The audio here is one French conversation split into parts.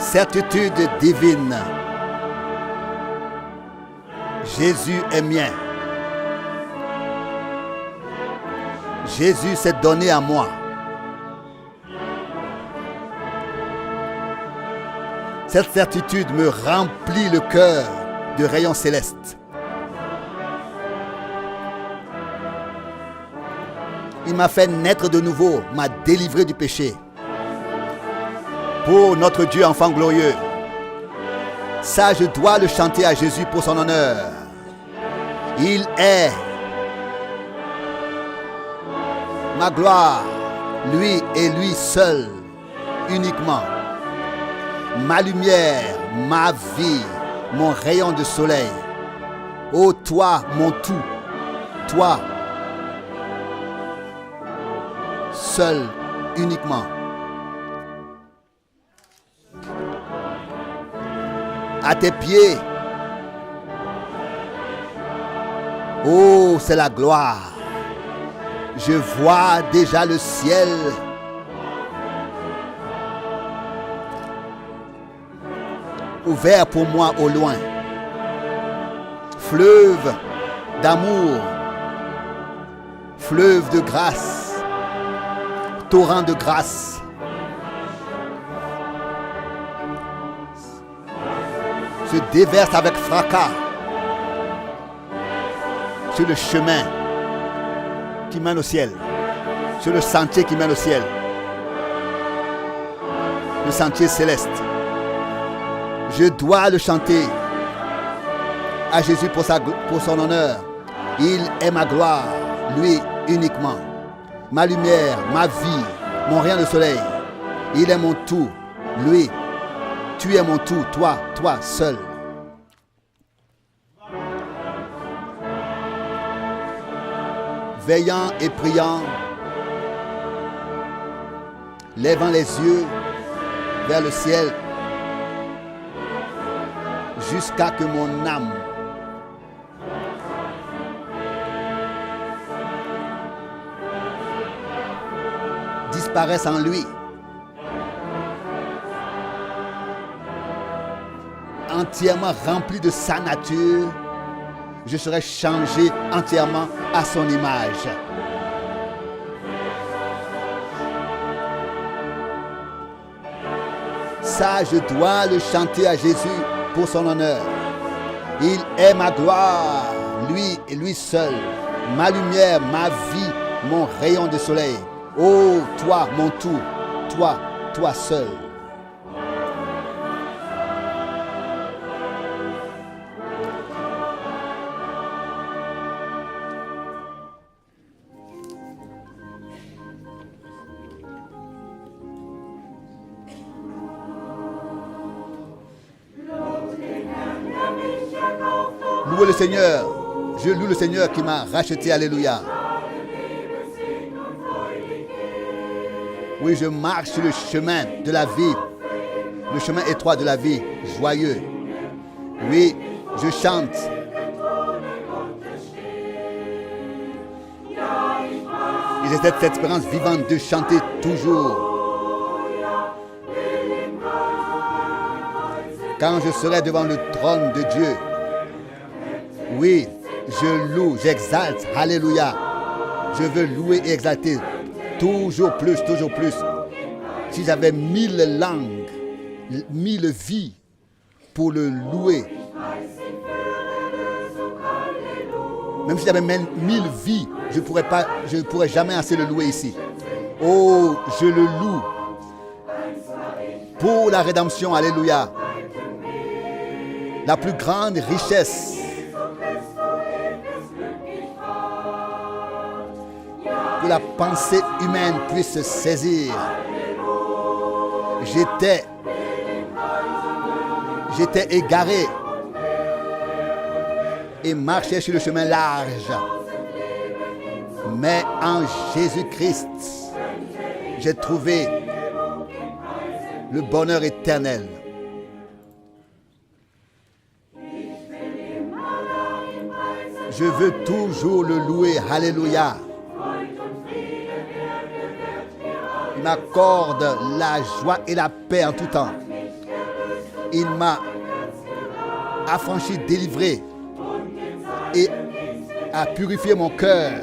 Certitude divine. Jésus est mien. Jésus s'est donné à moi. Cette certitude me remplit le cœur de rayons célestes. Il m'a fait naître de nouveau, m'a délivré du péché. Pour notre Dieu enfant glorieux, ça je dois le chanter à Jésus pour son honneur. Il est ma gloire, lui et lui seul, uniquement. Ma lumière, ma vie, mon rayon de soleil. Ô toi, mon tout, toi, seul, uniquement. À tes pieds. Oh, c'est la gloire. Je vois déjà le ciel. Ouvert pour moi au loin. Fleuve d'amour. Fleuve de grâce. Torrent de grâce. Se déverse avec fracas sur le chemin qui mène au ciel, sur le sentier qui mène au ciel, le sentier céleste. Je dois le chanter à Jésus pour son honneur. Il est ma gloire, lui uniquement, ma lumière, ma vie, mon rayon de soleil. Il est mon tout, lui. Tu es mon tout, toi seul. Veillant et priant, levant les yeux vers le ciel, jusqu'à que mon âme disparaisse en lui. Entièrement rempli de sa nature, je serai changé entièrement à son image. Ça, je dois le chanter à Jésus pour son honneur. Il est ma gloire, lui et lui seul, ma lumière, ma vie, mon rayon de soleil. Oh, toi, mon tout, toi seul. Louez le Seigneur. Je loue le Seigneur qui m'a racheté. Alléluia. Oui, je marche sur le chemin de la vie. Le chemin étroit de la vie. Joyeux. Oui, je chante. Et j'ai cette espérance vivante de chanter toujours. Quand je serai devant le trône de Dieu. Oui, je loue, j'exalte, alléluia. Je veux louer et exalter toujours plus, toujours plus. Si j'avais 1000 langues, 1000 vies pour le louer, même si j'avais même 1000 vies, je ne pourrais jamais assez le louer ici. Oh, je le loue pour la rédemption, alléluia. La plus grande richesse que la pensée humaine puisse se saisir. J'étais égaré et marchais sur le chemin large. Mais en Jésus-Christ, j'ai trouvé le bonheur éternel. Je veux toujours le louer. Alléluia. Il m'accorde la joie et la paix en tout temps. Il m'a affranchi, délivré et a purifié mon cœur.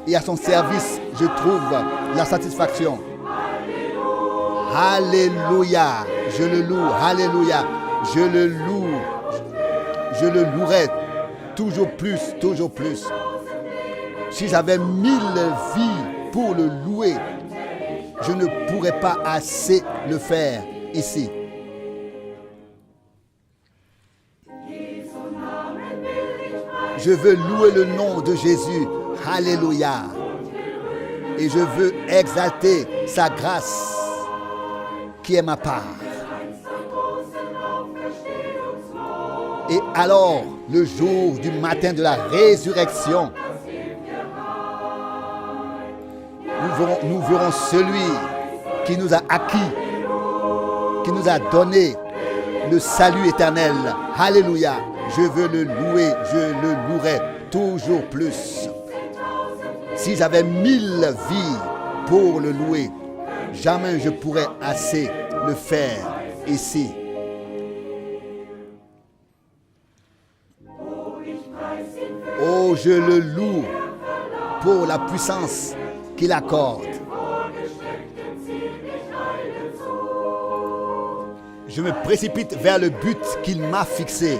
Et à son service, je trouve la satisfaction. Alléluia. Je le loue. Alléluia. Je le loue. Je le louerai toujours plus, toujours plus. Si j'avais 1000 vies pour le louer, je ne pourrais pas assez le faire ici. Je veux louer le nom de Jésus. Alléluia. Et je veux exalter sa grâce qui est ma part. Et alors, le jour du matin de la résurrection, nous verrons celui qui nous a acquis, qui nous a donné le salut éternel. Alléluia. Je veux le louer, je le louerai toujours plus. Si j'avais 1000 vies pour le louer, jamais je pourrais assez le faire ici. Oh, je le loue pour la puissance qu'il accorde. Je me précipite vers le but qu'il m'a fixé.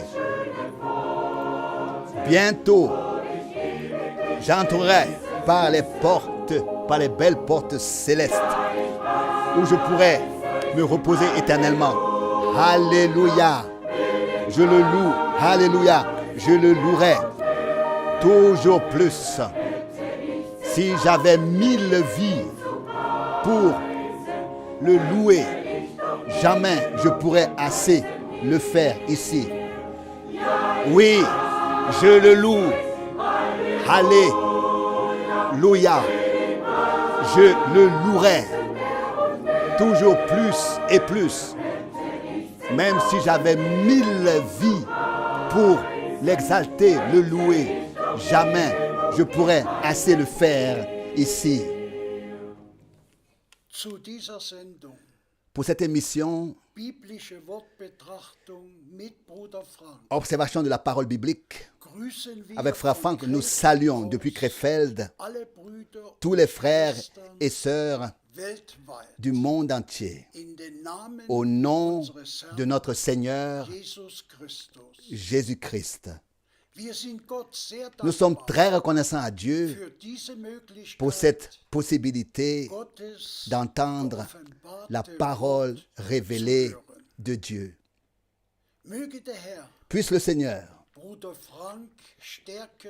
Bientôt, j'entrerai par les portes, par les belles portes célestes, où je pourrai me reposer éternellement. Alléluia. Je le loue. Alléluia. Je le louerai toujours plus. Si j'avais 1000 vies pour le louer, jamais je pourrais assez le faire ici. Oui, je le loue. Alléluia. Je le louerai toujours plus et plus. Même si j'avais 1000 vies pour l'exalter, le louer, jamais je pourrais assez le faire ici. Pour cette émission, observation de la parole biblique, avec Frère Franck, nous saluons depuis Krefeld tous les frères et sœurs du monde entier, au nom de notre Seigneur Jésus-Christ. Nous sommes très reconnaissants à Dieu pour cette possibilité d'entendre la parole révélée de Dieu. Puisse le Seigneur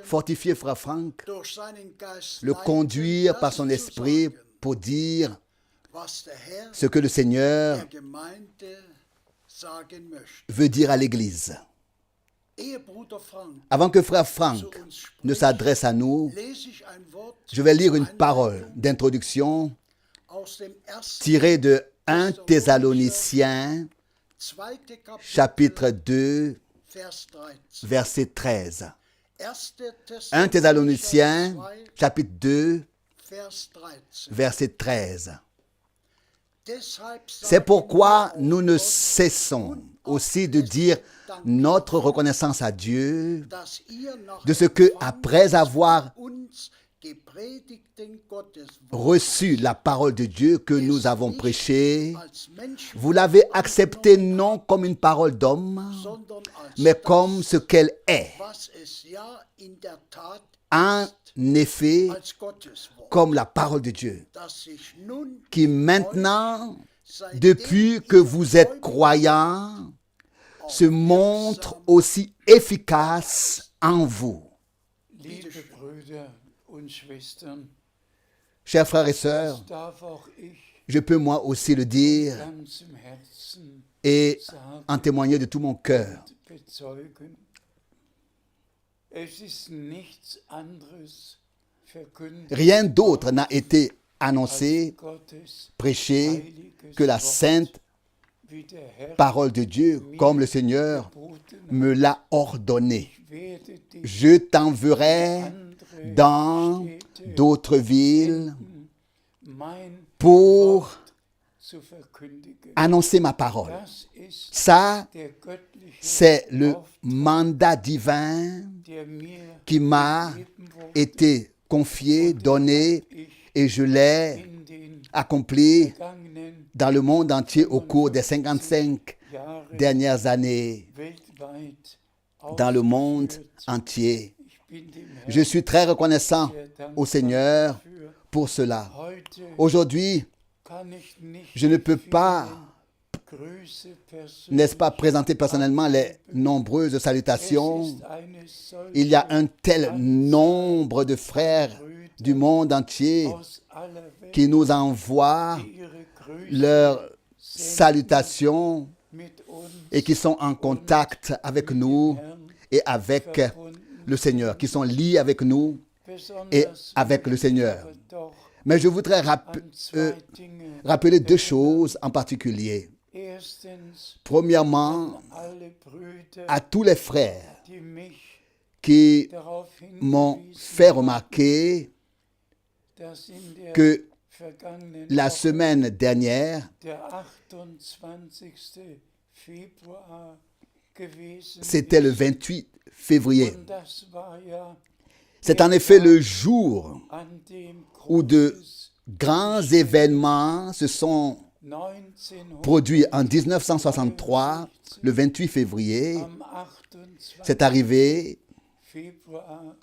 fortifier Frère Franck, le conduire par son esprit pour dire ce que le Seigneur veut dire à l'Église. Avant que Frère Franck ne s'adresse à nous, je vais lire une parole d'introduction tirée de 1 Thessaloniciens, chapitre 2, verset 13. 1 Thessaloniciens, chapitre 2, verset 13. C'est pourquoi nous ne cessons aussi de dire notre reconnaissance à Dieu de ce que, après avoir reçu la parole de Dieu que nous avons prêchée, vous l'avez acceptée non comme une parole d'homme, mais comme ce qu'elle est. En effet, comme la parole de Dieu, qui maintenant, depuis que vous êtes croyants, se montre aussi efficace en vous. Chers frères et sœurs, je peux moi aussi le dire et en témoigner de tout mon cœur. Rien d'autre n'a été annoncé, prêché que la sainte parole de Dieu, comme le Seigneur me l'a ordonné. Je t'enverrai dans d'autres villes pour annoncer ma parole. Das ist Ça, der göttliche c'est le Auftrag, mandat divin der mir qui m'a gegeben wurde, été confié, donné, ich et je l'ai in den accompli vergangenen dans le monde entier au cours des 55 Jahren dernières années, weltweit dans le monde ausgeführt. entier. Ich bin dem Je Herrn suis très reconnaissant sehr dankbar au Seigneur dafür. pour cela. Heute Aujourd'hui, kann ich nicht je ne peux pas, Grüße persönlich. n'est-ce pas, présenter personnellement les nombreuses Es salutations. ist eine solche Il y a un tel nombre de frères du monde entier aus aller Welt, qui nous envoient die ihre Grüße leurs salutations mit uns et qui sont en contact avec nous Herrn et avec verbunden, le Seigneur, qui sont liés avec nous et besonders avec le Seigneur. aber doch Mais je voudrais an zwei Dinge. rappeler deux choses en particulier. Erstens, Premièrement, alle Brüder, à tous les frères die mich qui darauf m'ont hingewiesen fait remarquer dass in der que vergangenen la Woche, semaine dernière, der 28. Februar gewesen c'était le ist. 28 février. Und das war ja C'est en effet le jour an dem où de großes grands événements se sont 1963 produits en 1963, le 28 février. am 28. C'est arrivé Februar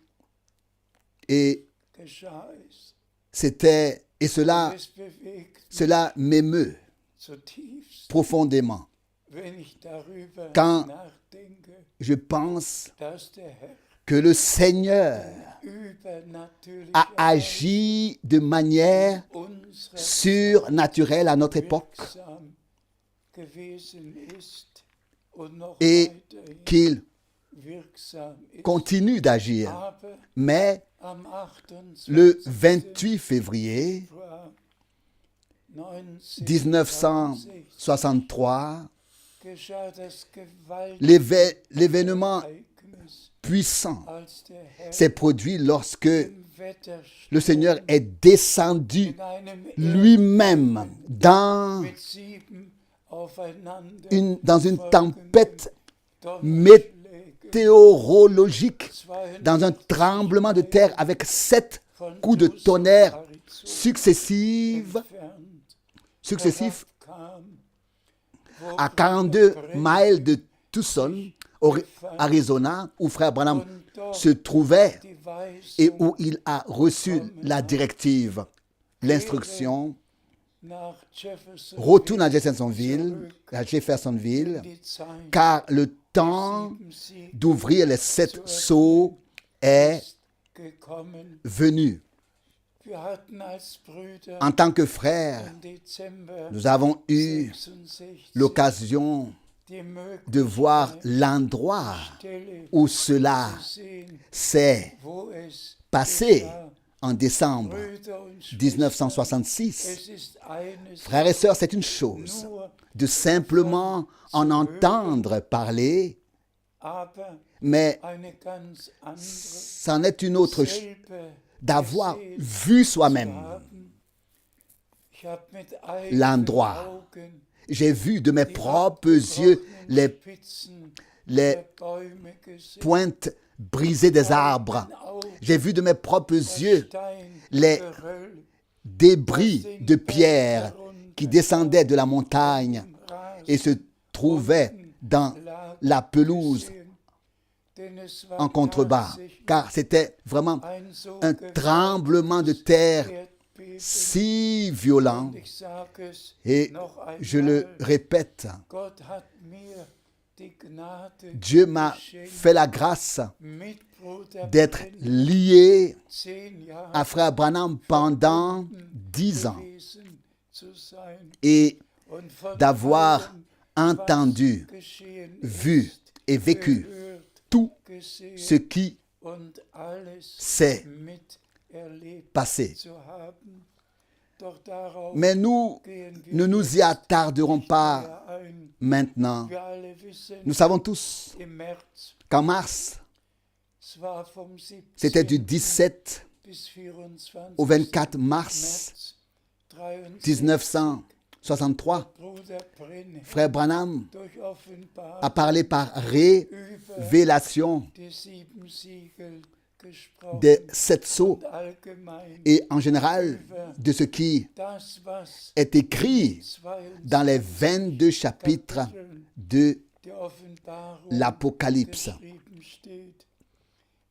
et geschah es. c'était, et cela Es bewegt m'émeut zutiefst, profondément. wenn ich darüber Quand nachdenke, Je pense dass der Herr que le Seigneur übernatürlich a agi de manière unsere surnaturelle à notre époque wirksam gewesen ist und noch et weiterhin qu'il wirksam ist. continue d'agir. Aber Mais am 28. le 28 février Februar 1963, geschah das gewaltige l'événement Ereignis, puissant als der Herr s'est produit lorsque im Wettersturm le Seigneur est descendu in einem lui-même mit 7 aufeinander dans une tempête Donnerschläge, météorologique, dans un tremblement de terre avec 7 coups de tonnerre successifs à 42 miles de Tucson, Arizona, où Frère Branham se trouvait et où il a reçu la directive, l'instruction, retourne à Jeffersonville, car le temps d'ouvrir les 7 sceaux est venu. En tant que frères, nous avons eu l'occasion de voir l'endroit où cela s'est passé en décembre 1966. Frères et sœurs, c'est une chose de simplement en entendre parler, mais c'en est une autre d'avoir vu soi-même l'endroit. J'ai vu de mes propres yeux les pointes brisées des arbres. J'ai vu de mes propres yeux les débris de pierre qui descendaient de la montagne et se trouvaient dans la pelouse en contrebas, car c'était vraiment un tremblement de terre si violent. Et je le répète, Dieu m'a fait la grâce d'être lié à Frère Branham pendant 10 ans et d'avoir entendu, vu et vécu tout ce qui s'est passé. Mais nous ne nous y attarderons pas maintenant. Nous savons tous qu'en mars, c'était du 17 au 24 mars 63, Bruder Brenner frère Branham durch Offenbarung a parlé par über révélation die 7 Siegel gesprochen des 7 sceaux und allgemein et en général de ce qui das, was est écrit 22 dans les 22 chapitres de der Offenbarung l'Apocalypse. geschrieben steht.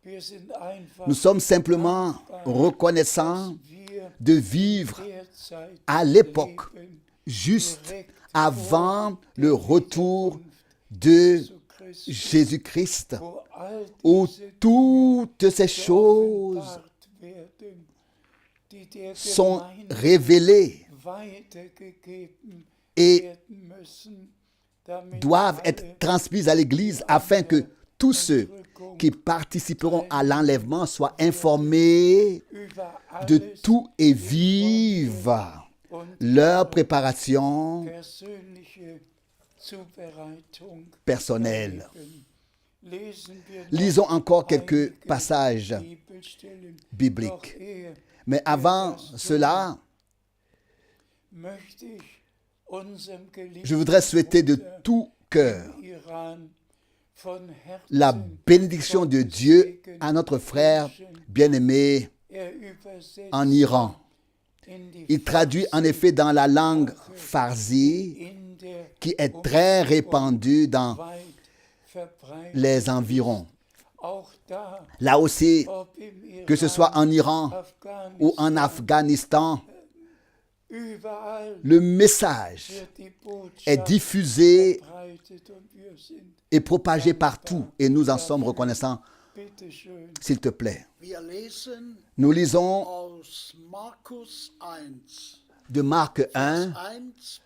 Wir sind einfach Nous sommes simplement reconnaissants wir de vivre derzeit à l'époque, leben juste avant le retour de zu Christus, Jésus-Christ, wo all où diese toutes ces choses geoffenbart werden, die der sont Gemeinde révélées weitergegeben et werden müssen, damit doivent alle être transmises à l'Église afin que tous ceux qui participeront à l'enlèvement soient informés über de alles tout et vivent und leur préparation persönliche Zubereitung personnelle. erleben. Lesen wir noch Lisons encore quelques einige passages Bibelstellen. bibliques. Doch ehe Mais avant cela, möchte ich unserem geliebten je voudrais souhaiter de Bruder tout cœur im Iran von la Herzen bénédiction de Dieu à notre frère bien-aimé er übersetzt en Iran. in die Il traduit en effet dans la langue farsi, in der qui est très répandue dans weit verbreitet. les environs. Auch da, Là aussi, ob im Iran, que ce soit en Iran ou en Afghanistan, überall le message wird die est Botschaft diffusé verbreitet und wir sind, et propagé partout et nous en sommes reconnaissants. bitteschön, S'il te plaît. Wir lesen Nous lisons aus Markus 1, de Marc 1, 1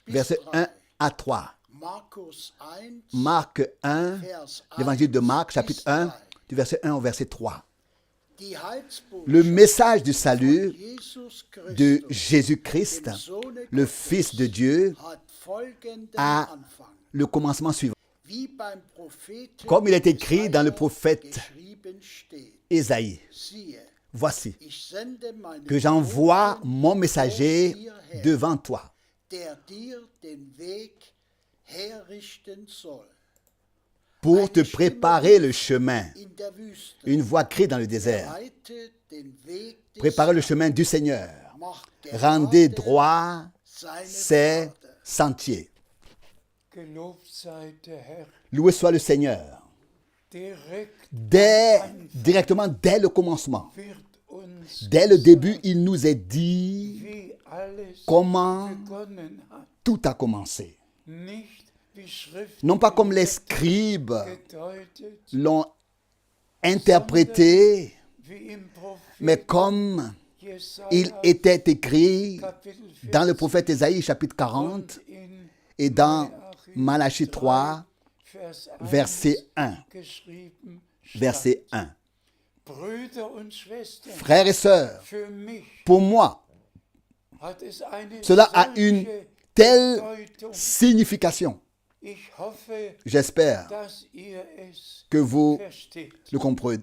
bis versets 3. 1 à 3. Markus 1, Marc 1, Vers 1 l'évangile de Marc, chapitre bis 1, 3. du verset 1 au verset 3. Die Heilsbotschaft Le message du salut Jesus de Christus, Jésus-Christ, dem Sohne le Gottes, Fils de Dieu, hat folgenden a Anfang. le commencement suivant. Wie beim Propheten Comme il est écrit dans le Jesaja prophète geschrieben steht. Ésaïe, Siehe, voici ich sende meinen que j'envoie Boten mon messager vor dir her, devant toi der dir den Weg herrichten soll. pour te préparer le chemin. In der Wüste Une voix crie dans le désert. bereite den Weg des Préparez le Herrn, chemin du Seigneur. macht Rendez gerade droit seine ses Pfade. sentiers. gelobt sei der Herr, Loué soit le Seigneur. direkt Directement dès le commencement, wird uns dès le début, il nous est dit wie alles comment begonnen hat, tout a commencé. nicht wie Schrift Non pas comme les scribes gedeutet, l'ont interprété, wie im mais Prophet comme Jesaja il était écrit Kapitel dans le 40 prophète Ésaïe chapitre 40 und in et dans Malachi Malachie 3, 3, Vers 1 verset 1. geschrieben stand. Verset 1. Brüder und Schwestern, Frères et sœurs, für mich pour moi, hat es eine cela a une solche telle Bedeutung. signification. Ich hoffe, J'espère dass ihr es que vous versteht. le comprendrez,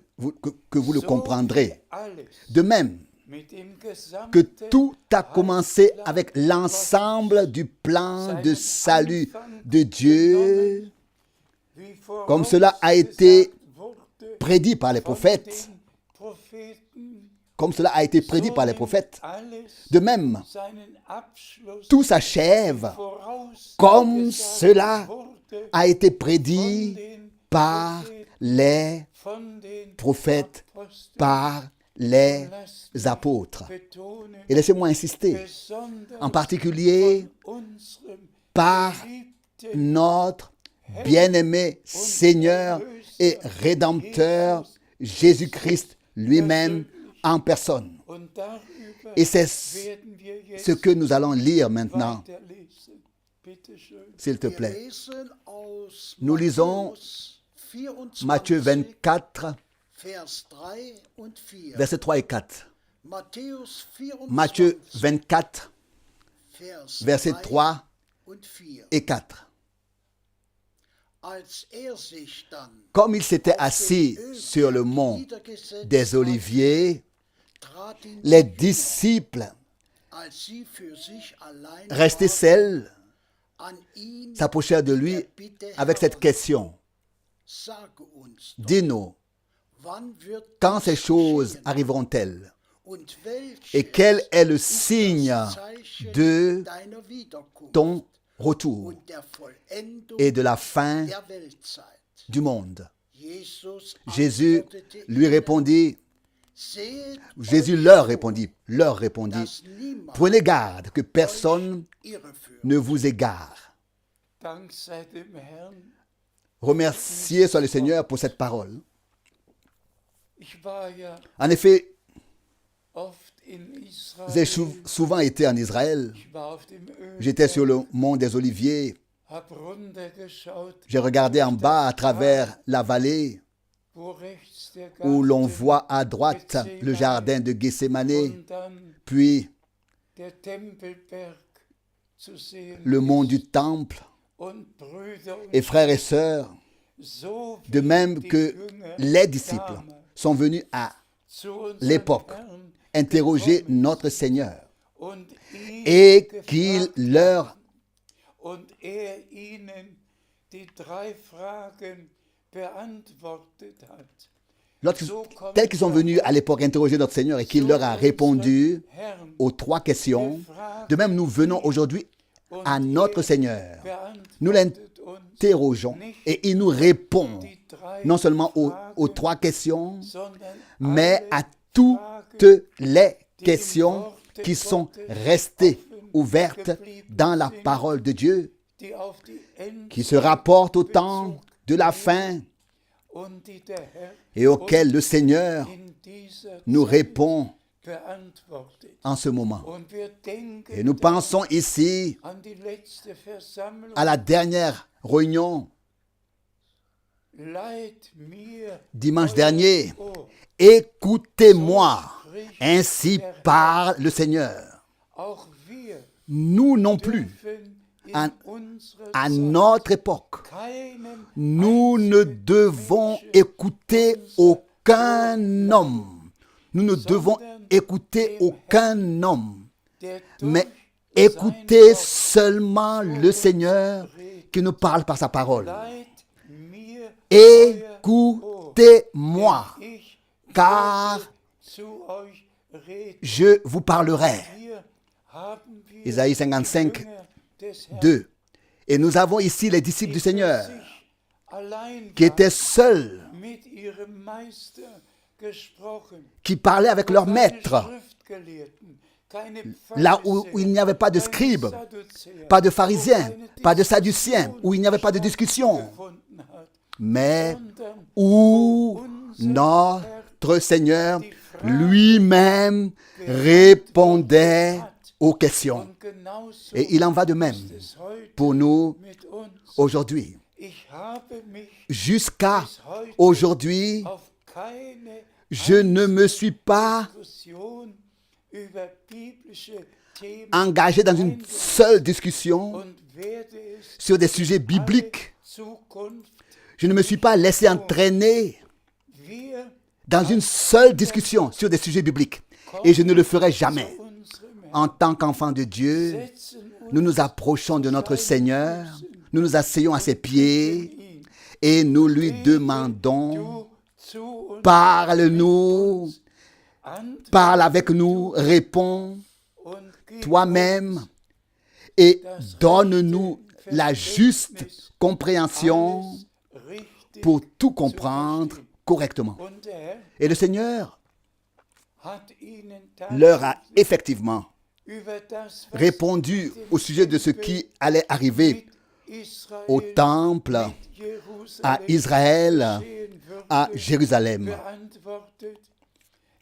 que vous le So comprendrez. wie alles De même mit dem que gesamten tout a commencé avec l'ensemble du plan de salut de Dieu, wie comme cela a été vorausgesagt wurde prédit par les von prophètes, den Propheten, comme cela a été prédit so par les nimmt prophètes. alles De même, seinen Abschluss, tout s'achève comme cela a été prédit par les prophètes, par les apôtres. Et laissez-moi insister, en particulier par notre bien-aimé Seigneur et Rédempteur Jésus-Christ lui-même en personne. Et c'est ce que nous allons lire maintenant, s'il te plaît. Wir lesen aus Nous lisons Matthäus 24, Matthieu 24, Vers 3 und 4. versets 3 et 4. Matthäus 24, Matthieu 24, Vers versets 3 und 4. et 4. Als sich dann Comme il s'était assis sur le mont niedergesetzt des Oliviers, trat ihn les disciples als sie für sich allein restés waren, seuls an ihn s'approchèrent de lui der Bitte, avec cette Herr, question. sage uns doch, Dis-nous, wann wird quand ces dies choses geschehen? arriveront-elles? Und welches Et quel est le ist signe das Zeichen de deiner Wiederkunft ton retour und der Vollendung et de la fin der Weltzeit? du monde? Jesus Jésus antwortete lui ihnen, répondit, seht Jésus euch leur zu, répondit, dass niemand prenez garde que personne irreführt. ne vous égare. Dank sei dem Herrn. Remerciez soit le Seigneur pour cette parole. Ich war ja En effet, oft in Israel. j'ai souvent été en Israël. Ich war auf dem J'étais sur Ölberg, le mont des Oliviers. hab runtergeschaut, J'ai regardé en bas à travers la vallée wo rechts der où l'on Garten voit à droite le jardin de Gethsémane, und dann puis der Tempelberg zu sehen le mont ist. du Temple. Und Brüder und Et frères et sœurs, so de wie même die que Jünger les disciples damals sont venus à zu unserem l'époque Herrn interroger gekommen notre Seigneur und ihn et qu'il gefragt leur und ihnen die 3 Fragen beantwortet hat. tels qu'ils sont venus à l'époque interroger notre Seigneur et qu'il leur a répondu Herrn aux 3 questions, de même nous venons aujourd'hui à notre Seigneur. Nous l'interrogeons et il nous répond die 3 non seulement aux Fragen, 3 questions, sondern mais alle à toutes les questions qui sont restées ouvertes dans la parole de Dieu, die auf die qui se rapportent au temps de la fin und die der Herr et auxquelles le Seigneur in dieser nous Zeit répond beantwortet. en ce moment. Und wir denken Et nous pensons ici an die letzte Versammlung. à la dernière réunion Leiht mir dimanche euer dernier. Ohr. Écoutez-moi, ainsi parle le Seigneur. Auch wir Nous non plus, dürfen in à, unserer à Zeit notre époque, keinem nous ne devons écouter aucun homme. Nous ne devons écouter aucun homme, der mais durch écouter seulement le Seigneur qui nous parle par sa parole. Leiht mir Écoutez-moi, ich car zu euch reden. je vous parlerai. Hier haben wir Isaïe die 55, Jünger des Herrn, 2. Et nous avons ici les disciples du die für Seigneur sich allein qui étaient seuls, mit ihrem Meister gesprochen. qui parlaient avec leur Keine maître, Schriftgelehrten, keine là où Pharisäer, il n'y avait pas de keine scribes, Sadduzäer, pas de wo pharisiens, keine pas de sadduciens, Diskussion où il n'y avait pas de discussion, stattgefunden hat, mais sondern où notre Seigneur lui-même répondait aux questions. und genauso Et il en va de même ist es heute pour nous mit uns. aujourd'hui. Ich habe mich Jusqu'à bis heute aujourd'hui, auf keine je ne me suis pas Diskussion über biblische Themen engagé dans une seule discussion und werde es sur des sujets bibliques. Zukunft Je ne me suis pas laissé entraîner wir dans une seule discussion sur des sujets bibliques. Et je ne le ferai jamais. unserem En tant qu'enfants de Dieu, setzen nous nous approchons de notre Seigneur, nous nous asseyons à ses pieds et nous lui demandons, du zu uns parle-nous, antworten parle avec nous, réponds und gib toi-même et donne-nous la juste compréhension alles richtig pour tout zu comprendre verstehen. correctement. Und der Herr Et le Seigneur hat ihnen leur a effectivement über das, was répondu au sujet de ce qui allait arriver mit Israel, au temple, mit Jerusalem à Israël, geschehen würde, à Jérusalem. beantwortet.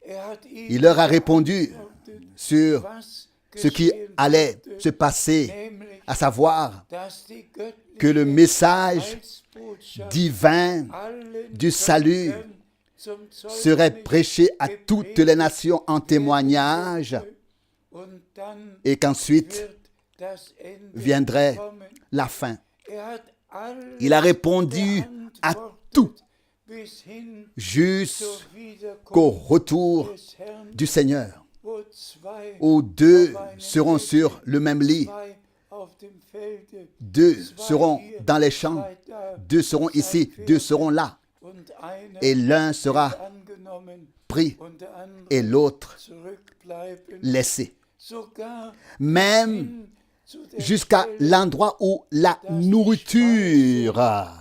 Hat ihnen Il leur a répondu beantwortet, sur was ce qui geschehen allait würde, se passer, nämlich, à savoir dass die göttliche que le message Heilsbotschaft divin allen du salut Völkern zum serait Zeugnis prêché à toutes les nations en témoignage und dann et qu'ensuite wird das Ende viendrait kommen. la fin. Hat alles Il a répondu à beantwortet tout bis hin zur jusqu'au Wiederkunft retour des Herrn, du Seigneur, wo zwei où deux seront sur le même lit, zwei auf dem Felde, 2 seront dans les champs, 2 seront ici, 2 seront là. und einer Et l'un wird sera angenommen pris und der andere et l'autre zurückbleiben. laissé. Sogar Même hin zu der jusqu'à Stelle, l'endroit où la nourriture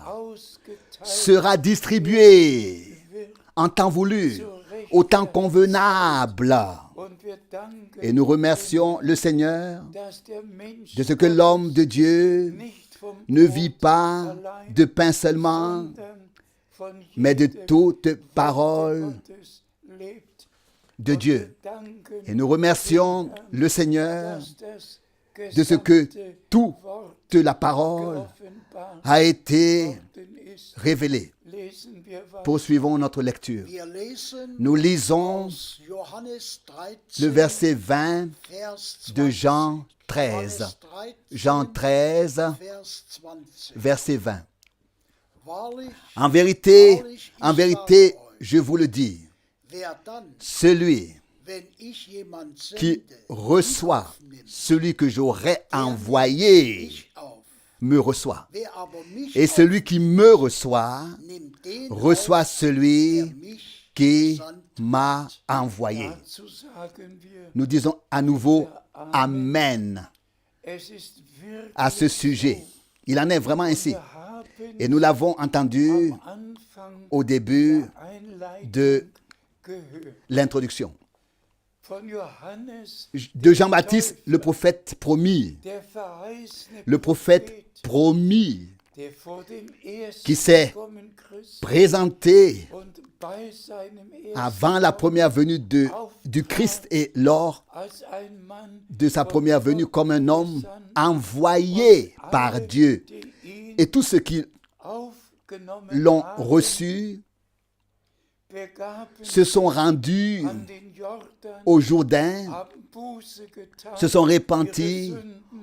ausgeteilt sera distribuée wird. en temps voulu, au temps convenable. Und wir danken, Et nous remercions le Seigneur dass der Mensch de ce que l'homme de Dieu nicht vom ne vit pas allein, de pain seulement, sondern von mais de jedem toute Wort parole Gottes lebt. de Und Dieu. wir danken, Et nous remercions le Seigneur dass das de ce que gesamte toute Wort la parole geoffenbart a été worden ist. révélée. Lesen wir weiter. Poursuivons notre lecture. Wir lesen Nous lisons aus Johannes 13, le verset 20 Vers 20. de Jean 13. Johannes 13, Jean 13, Vers 20. verset 20. Wahrlich, En vérité, je vous le dis, wer dann, celui wenn ich jemand qui sende, reçoit aufnimmt, celui que j'aurais envoyé ich auf. me reçoit. Wer aber mich Et celui qui me reçoit aufnimmt, den reçoit auf, der celui mich qui gesandt m'a envoyé. Dazu sagen wir, Nous disons à nouveau Amen es ist wirklich à ce sujet. Il en est vraiment ainsi. wir haben Et nous l'avons entendu am Anfang au début der Einleitung de gehört. l'introduction. Von Johannes, De Jean-Baptiste, le prophète promis. der verheißene Le prophète promis der vor dem ersten qui s'est Kommen Christi présenté und bei seinem ersten avant la première venue du Christ et lors als ein Mann de sa von première Gott venue comme un homme gesandt, envoyé par alle, Dieu. die ihn Et tous ceux qui aufgenommen l'ont haben, reçu begaben se sont rendus an den Jordan, au Jourdain, haben Buße getan, se sont repentis,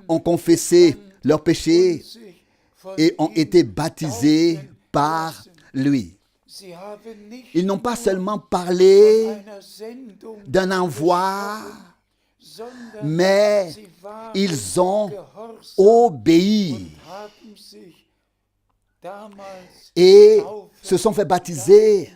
ont confessé leurs péchés et ont été baptisés par lui. Sie haben nicht Ils n'ont pas seulement parlé einer Sendung d'un envoi, sondern mais sie waren ils ont gehorsam obéi und haben sich damals et se sont fait baptiser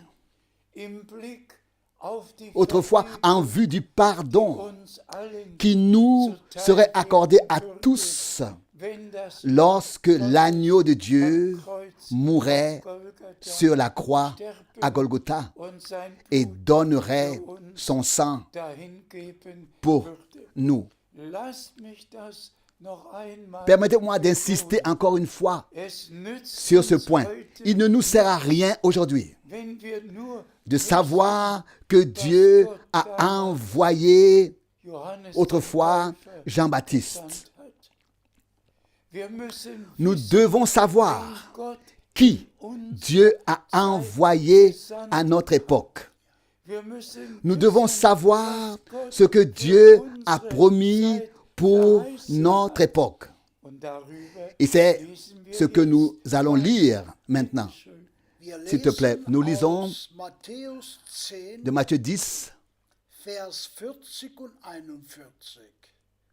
im Blick auf die autrefois en vue du pardon uns allen, qui nous serait accordé à tous wenn das lorsque l'agneau de Dieu Kreuz mourrait Golgatha sur la croix à Golgotha und sein et Blut donnerait für uns son sang dahingeben pour würde. nous. Lasst mich das noch einmal Permettez-moi d'insister encore une fois Es nützt sur ce uns point. heute, Il ne nous sert à rien aujourd'hui wenn wir nur de savoir que Dieu a envoyé Johannes autrefois den Täufer Jean-Baptiste. gesandt hat. Wir müssen Nous wissen, devons wen savoir Gott qui uns Dieu a envoyé à notre époque. Wir müssen Nous wissen, devons savoir was Gott ce que für Dieu a unsere promis Zeit pour verheißen notre hat. époque. Und darüber Et c'est lesen wir ce que jetzt. nous allons lire maintenant. Schön. Wir S'il te plaît, lesen nous lisons aus Matthäus 10, de Matthieu 10, Vers 40 und 41.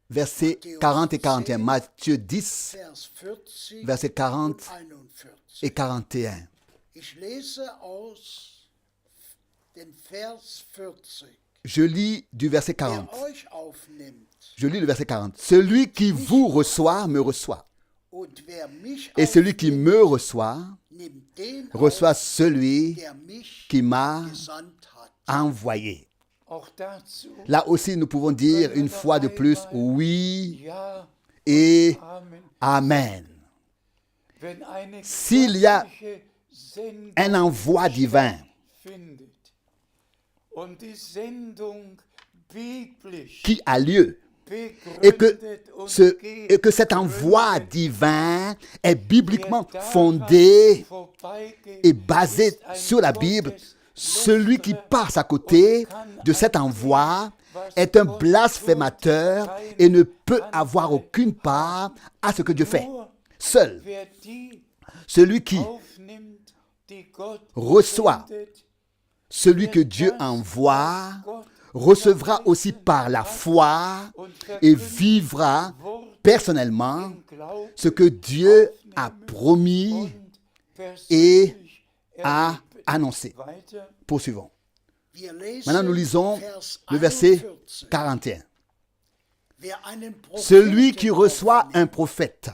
versets 40 et 41. Matthieu 10, Vers 40 versets 40 und 41. et 41. Ich lese aus den Vers 40. Je lis du verset 40. Wer euch aufnimmt Je lis le verset 40. Celui qui vous reçoit me reçoit. und wer mich Et celui qui aufnimmt, me reçoit nimmt den reçoit auf, celui der mich qui m'a gesandt hat. envoyé. Auch dazu Là aussi, nous pouvons dire une fois de plus oui ja, et Amen. amen. Wenn eine S'il y a göttliche Sendung Un envoi divin findet und die Sendung biblisch qui a lieu et que, begründet und et que cet envoi divin est bibliquement fondé et basé sur la Bible, celui qui passe à côté de cet envoi est un blasphémateur et ne peut avoir aucune part à ce que Dieu fait. Seul wer die celui qui aufnimmt, die Gott reçoit sendet, celui que Dieu envoie, recevra aussi par la foi et vivra personnellement ce que Dieu a promis et a annoncé. Poursuivons. Maintenant, nous lisons le verset 41. Celui qui reçoit un prophète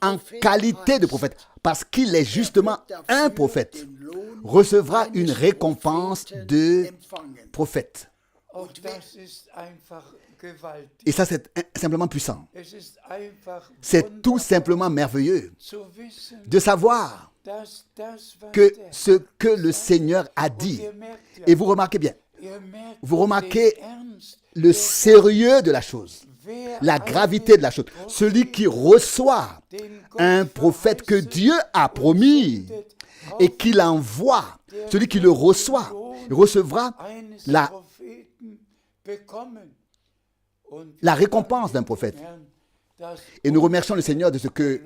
en qualité de prophète, parce qu'il est justement un prophète, recevra une récompense de prophète. Et ça, c'est simplement puissant. C'est tout simplement merveilleux de savoir que ce que le Seigneur a dit, et vous remarquez bien, vous remarquez le sérieux de la chose, la gravité de la chose. Celui qui reçoit un prophète que Dieu a promis et qu'il envoie, celui qui le reçoit, il recevra la récompense d'un prophète. Et nous remercions le Seigneur de ce que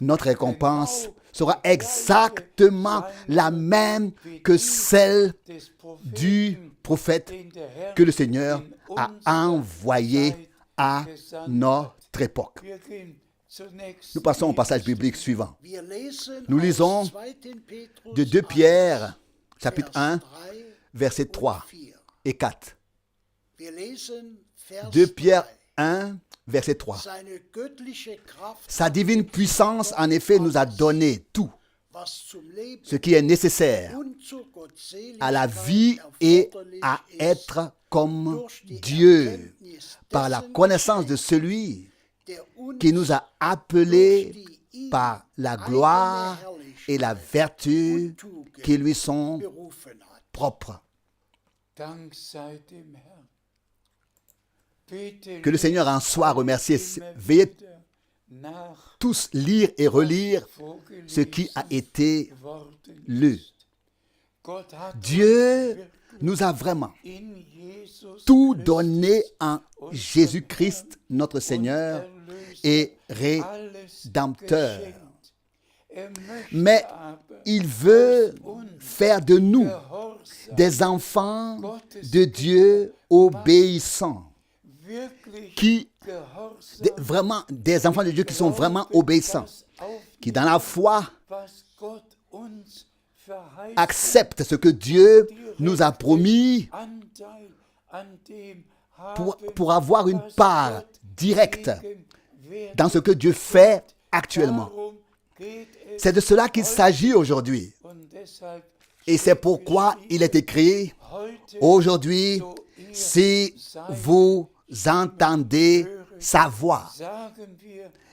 notre récompense sera exactement la même que celle du prophète que le Seigneur a envoyé à notre époque. Nous passons au passage biblique suivant. Nous lisons de 2 Pierre, chapitre 1, versets 3 et 4. 2 Pierre 1, verset 3. Sa divine puissance, en effet, nous a donné tout ce qui est nécessaire à la vie et à être comme Dieu, par la connaissance de celui qui nous a appelés par la gloire et la vertu qui lui sont propres. Que le Seigneur en soit remercié. Veuillez tous lire et relire ce qui a été lu. Dieu nous a vraiment tout donné en Jésus-Christ, notre Seigneur et Rédempteur. Mais il veut faire de nous des enfants de Dieu obéissants. Vraiment des enfants de Dieu qui sont vraiment obéissants, qui dans la foi acceptent ce que Dieu nous a promis pour avoir une part directe dans ce que Dieu fait actuellement. C'est de cela qu'il s'agit aujourd'hui. Et c'est pourquoi il est écrit, aujourd'hui, si vous entendez sa voix.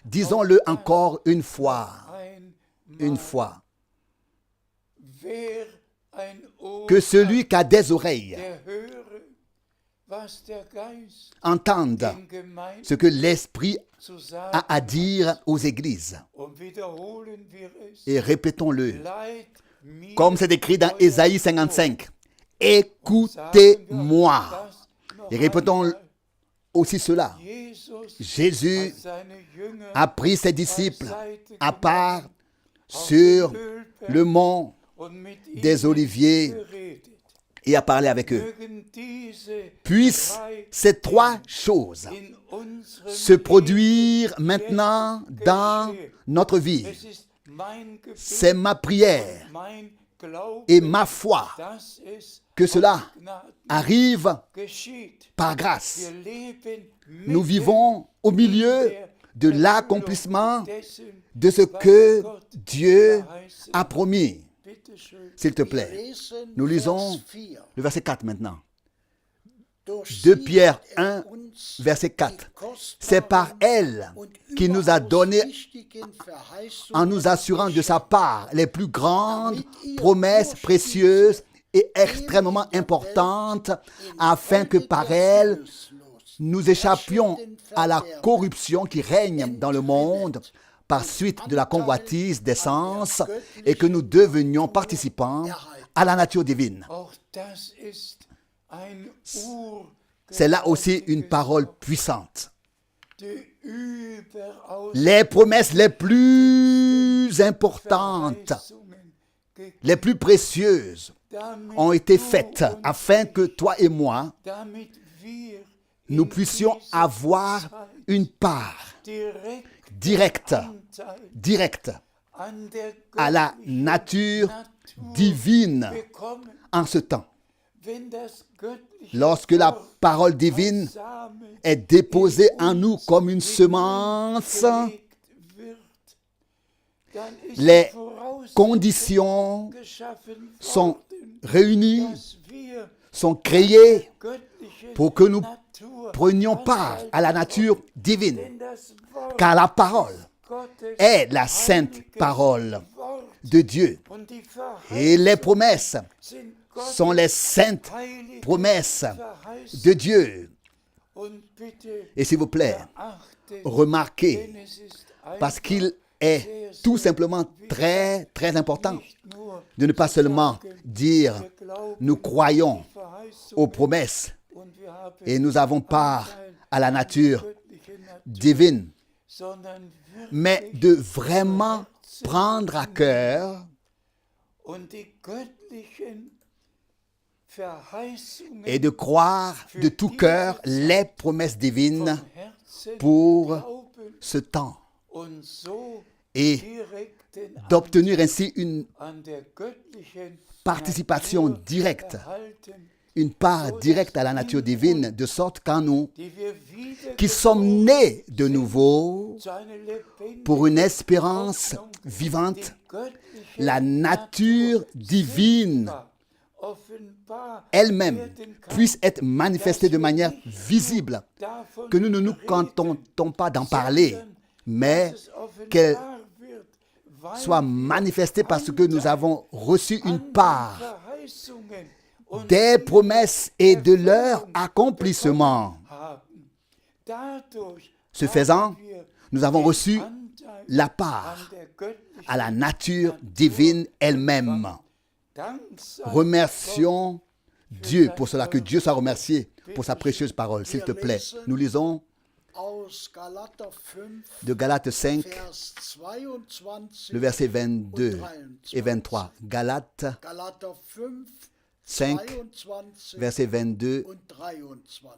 Disons-le encore une fois. Que celui qui a des oreilles entende ce que l'Esprit a à dire aux églises. Et répétons-le, comme c'est écrit dans Ésaïe 55. Écoutez-moi. Et répétons aussi cela. Jésus a pris ses disciples à part sur le mont des Oliviers et a parlé avec eux. Puissent ces 3 choses se produire maintenant dans notre vie. C'est ma prière et ma foi que cela arrive par grâce. Nous vivons au milieu de l'accomplissement de ce que Dieu a promis. S'il te plaît, nous lisons le verset 4 maintenant. 2 Pierre 1, verset 4. C'est par elle qu'il nous a donné, en nous assurant de sa part, les plus grandes promesses précieuses et extrêmement importantes, afin que par elle, nous échappions à la corruption qui règne dans le monde par suite de la convoitise des sens et que nous devenions participants à la nature divine. C'est là aussi une parole puissante. Les promesses les plus importantes, les plus précieuses ont été faites afin que toi et moi, damit wir nous in puissions dieser avoir Zeit une part direkt directe an der à la göttlichen nature Natur divine bekommen, en ce temps. wenn das göttliche Lorsque la Wort parole divine als Same est déposée en nous comme une semence, gelegt wird, dann ist les die Voraussetzung conditions geschaffen sont worden, réunies, dass wir sont créées göttliche pour que nous Natur prenions part à la nature divine. denn das Wort Car la parole Gottes est la sainte heiliges parole Wort de Dieu. und die Et les Verheißungen promesses sind sont les saintes heilige promesses Verheißungen. de Dieu. Und bitte Et s'il vous plaît, beachtet, remarquez, denn es ist parce einfach qu'il est tout simplement très, très important nicht nur de ne pas seulement dire wir glauben nous croyons die Verheißungen aux promesses und wir haben et nous avons part Anteil à la an der nature göttlichen Natur, divine, sondern mais wirklich de vraiment prendre à cœur und die göttlichen Verheißungen et de croire de tout cœur les promesses divines vom Herzen pour glauben ce temps und so et direkten d'obtenir ainsi une an der göttlichen participation Natur directe, erhalten, une part directe à la nature divine, de sorte qu'en nous, die wir wieder qui sommes nés de nouveau zu einer lebendigen pour une espérance Hoffnung, vivante, die göttliche la nature divine sichtbar, offenbar elle-même werden kann, puisse être manifestée de manière visible, davon que nous ne nous contentons pas d'en parler, mais dass es offenbar qu'elle wird, weil soit manifestée parce que nous avons reçu une part Verheißungen und des promesses et de leur accomplissement. haben. Dadurch Ce faisant, haben wir nous avons den reçu Anteil la an part der göttlichen à la nature divine elle-même. Dank sei Remercions Dieu pour cela, que Dieu soit remercié pour sa précieuse parole. S'il te plaît, nous lisons aus Galater 5, de Galates 5, Vers 22 le verset 22 et 23. Galates Galater 5, 5, 22 verset 22 und 23.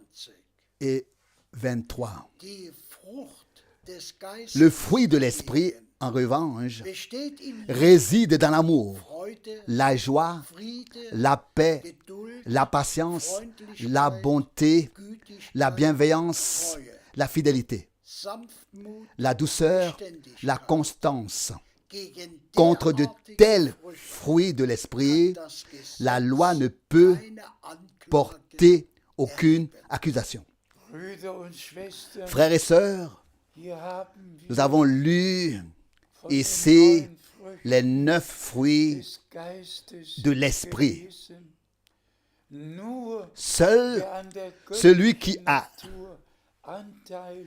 et 23. Die Frucht des Geistes Le fruit de l'esprit, en revanche, besteht in réside dans l'amour, Freude, la joie, Friede, la paix, Geduld, la patience, la bonté, Gütigkeit, la bienveillance, la fidélité, Sanftmut, la douceur, la constance. gegen Contre de derartige tels Früchte fruits de l'esprit, das Gesetz la loi ne peut keine Anklage. porter aucune accusation. Brüder und Schwestern, Frères et sœurs, hier haben wir nous avons lu von den ici neuen Früchten les 9 fruits des Geistes de l'esprit. gelesen. Nur Seul wer an der celui qui göttlichen a Natur Anteil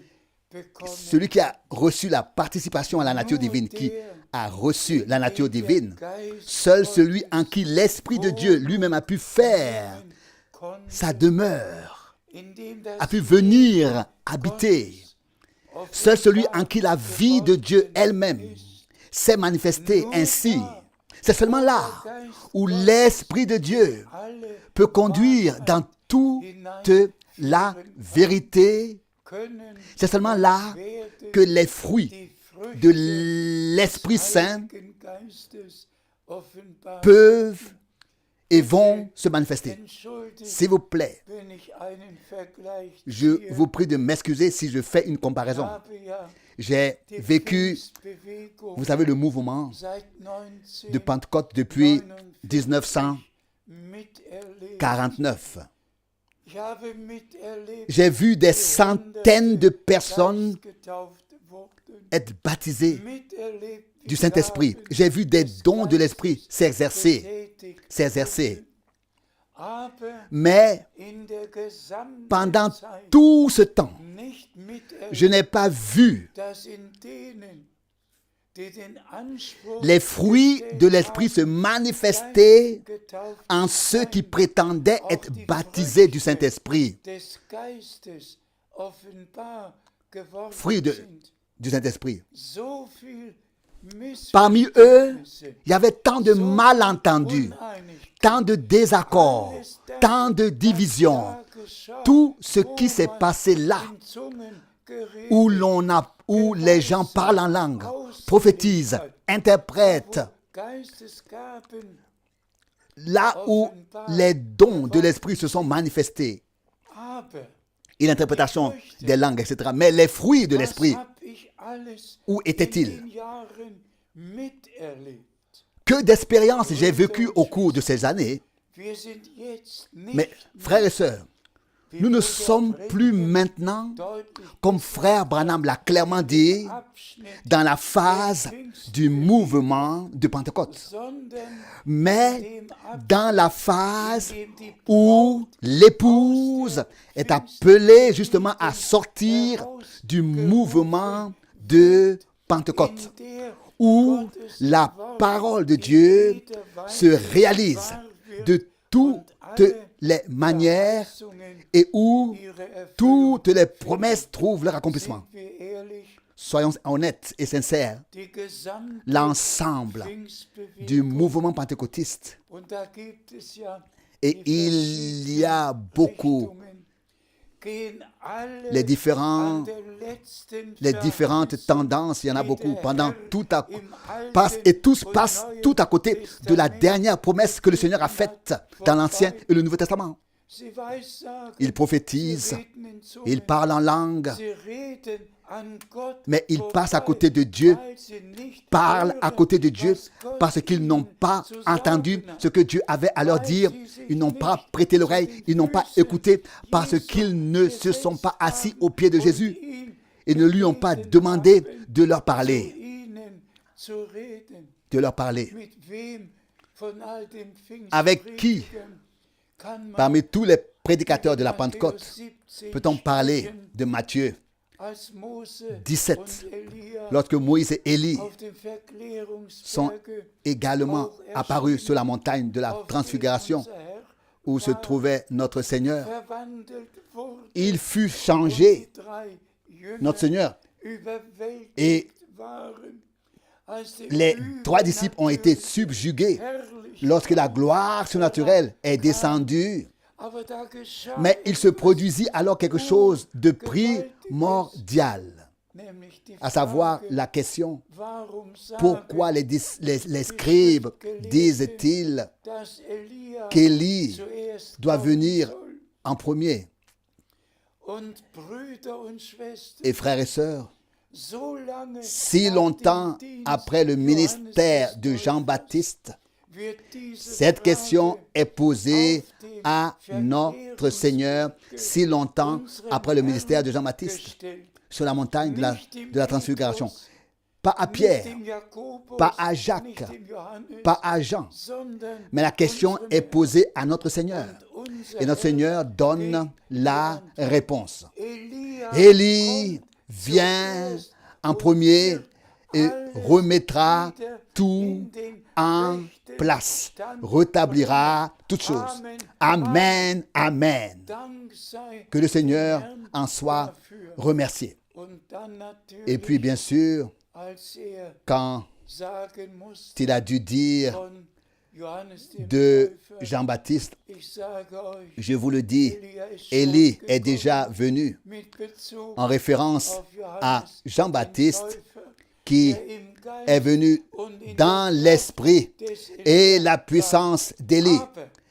bekommen celui qui a reçu la participation à la nature divine, qui a reçu la nature divine, seul celui en qui l'Esprit de Dieu lui-même a pu faire sa demeure, a pu venir habiter. Seul celui en qui la vie de Dieu elle-même s'est manifestée ainsi. C'est seulement là où l'Esprit de Dieu peut conduire dans toute la vérité. C'est seulement là que les fruits de l'Esprit Saint peuvent et vont se manifester. S'il vous plaît, je vous prie de m'excuser si je fais une comparaison. J'ai vécu, vous savez, le mouvement de Pentecôte depuis 1949. J'ai vu des centaines de personnes être baptisées du Saint-Esprit. J'ai vu des dons de l'Esprit s'exercer. Mais pendant tout ce temps, je n'ai pas vu les fruits de l'Esprit se manifester en ceux qui prétendaient être baptisés du Saint-Esprit. Fruits du Saint-Esprit. Parmi eux, il y avait tant de malentendus, tant de désaccords, tant de divisions, tout ce qui s'est passé là, où les gens parlent en langue, prophétisent, interprètent, là où les dons de l'esprit se sont manifestés, et l'interprétation des langues, etc. Mais les fruits de l'esprit, où étaient-ils? Que d'expériences j'ai vécues au cours de ces années. Mais frères et sœurs, nous ne sommes plus maintenant, comme frère Branham l'a clairement dit, dans la phase du mouvement de Pentecôte, mais dans la phase où l'épouse est appelée justement à sortir du mouvement de Pentecôte, où la parole de Dieu se réalise de toutes les manières et où toutes les promesses trouvent leur accomplissement. Soyons honnêtes et sincères, l'ensemble du mouvement pentecôtiste, et il y a beaucoup, les différentes tendances, il y en a beaucoup, et tous passent tout à côté de la dernière promesse que le Seigneur a faite dans l'Ancien et le Nouveau Testament. Ils prophétisent, ils parlent en langue, mais ils passent à côté de Dieu, parlent à côté de Dieu parce qu'ils n'ont pas entendu ce que Dieu avait à leur dire. Ils n'ont pas prêté l'oreille, ils n'ont pas écouté parce qu'ils ne se sont pas assis aux pieds de Jésus et ne lui ont pas demandé de leur parler. De leur parler. Avec qui, parmi tous les prédicateurs de la Pentecôte, peut-on parler de Matthieu 17, lorsque Moïse et Élie sont également apparus sur la montagne de la transfiguration où se trouvait notre Seigneur. Il fut changé, notre Seigneur, et les 3 disciples ont été subjugués lorsque la gloire surnaturelle est descendue. Mais il se produisit alors quelque chose de primordial, à savoir la question, pourquoi les scribes disent-ils qu'Élie doit venir en premier? Et frères et sœurs, si longtemps après le ministère de Jean-Baptiste, cette question est posée à notre Seigneur si longtemps après le ministère de Jean-Baptiste sur la montagne de la transfiguration. Pas à Pierre, pas à Jacques, pas à Jean, mais la question est posée à notre Seigneur. Et notre Seigneur donne la réponse. Élie vient en premier et remettra tout en place, rétablira toutes choses. Amen, amen. Que le Seigneur en soit remercié. Et puis bien sûr, quand il a dû dire de Jean-Baptiste, je vous le dis, Élie est déjà venu, en référence à Jean-Baptiste qui est venu dans l'esprit et la puissance d'Élie.